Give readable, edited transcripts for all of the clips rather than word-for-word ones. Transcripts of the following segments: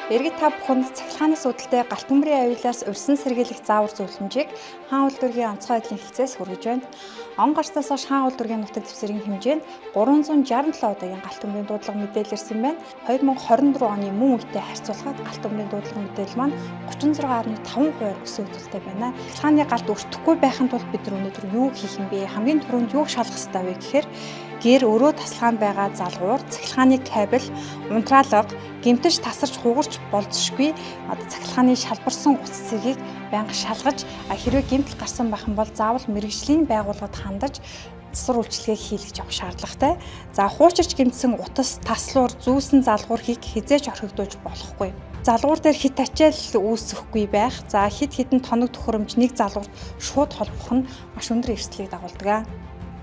Иргэд та бүхэнд цахилгаанаас үүдэлтэй галт төмрийн аюулаас урьсан сэргийлэх заавар зөвлөмжийг хаан үйлдвэргийн онцгой байдлын хэлцээс хүргэж байна. Он гарснаас хойш хаан үйлдвэргийн нутаг дэвсгэрийн хэмжээнд 367 удаагийн галт төмрийн дуудлага мэдээлэл ирсэн байна. 2024 оны мөн үетэй харьцуулахад галт төмрийн дуудлага мэдээлэл маань 36.5% өссөн үзүүлэлттэй байна. Цахилгааны галт өртөхгүй байхын тулд бид өнөөдөр юу хийх юм бэ? Хамгийн түрүүнд юу шалгах ёстой вэ гэхээр гэр өрөө тасалгаанд байгаа залгуур, цахилгааны кабель, унтраалга, гэмтэж тасарч хугарч болзошгүй цахилгааны шалбарсан утас цэгийг байнга шалгаж хэрвээ гэмтэл гарсан байх юм бол заавал мэргэжлийн байгууллагад хандаж засвар үйлчилгээг хийлгэж явах шаардлагатай. За хуучирч гэмтсэн утас, таслуур, зүүсэн залгуурхийг хизээж орхигдуулж болохгүй. Залгуур дээр хит ачаал үүсэхгүй байх. За хидэн тоног төхөөрөмж нэг залгуурт шууд холбох нь маш өндөр эрсдлийг дагуулдаг.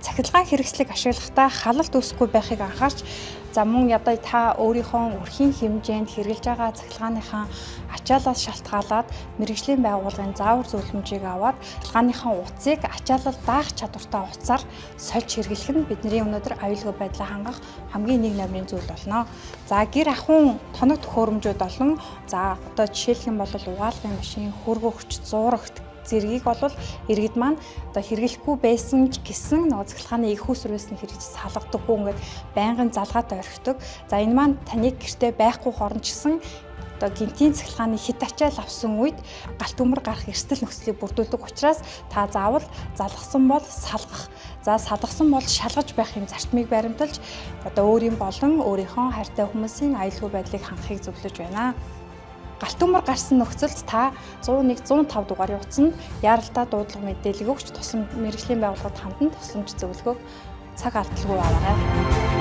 Цахилгаан хэрэгслийг ашиглахдаа халалт үүсэхгүй байхыг анхаарч мөн одоо та өөрийнхөө өрхийн хэмжээнд хэрэгжилж байгаа цахилгааныхаа ачаалаас шалтгаалаад мэргэжлийн байгууллагын заавар зөвлөмжийг аваад цахилгааныхаа утсыг ачаалал даах чадвартай утсаар сольж хэрэглэх нь бидний өнөөдөр аюулгүй байдлаа хангах хамгийн нэг номерын зүйл болно. За гэр ахуйн тоног төхөөрөмжүүд болон одоо жишээлх юм бол угаалгын машин, хөргөө хүч, зуурагт зэргийг бол иргэд маань одоо хэрэглэхгүй байсан ч гэсэн цахилгааны их усрээс нь хэрэгж салгадаггүй ингээд байнгын залгаатай орхидог. За энэ маань таныг гэртээ байхгүй хооронд ч гэсэн одоо гинтийн цахилгааны хит ачаал авсан үед галт төмөр гарах эрсдэл нөхцөлийг бүрдүүлдэг учраас та заавал залгасан бол салгах. За салгасан бол шалгаж байх юм зарчмыг баримталж одоо өөрийн болон өөрийнхөө хайртай хүмүүсийн аюулгүй байдлыг хангахыг зөвлөж байна. Галт төмөр гарсан нөхцөлд та 101 105 дугаарын утсанд яаралтай дуудлага мэдээлэл өгч тусам мэргэжлийн байгууллагад хандан тусламж зөвлөгөөг цаг алдалгүй аваарай.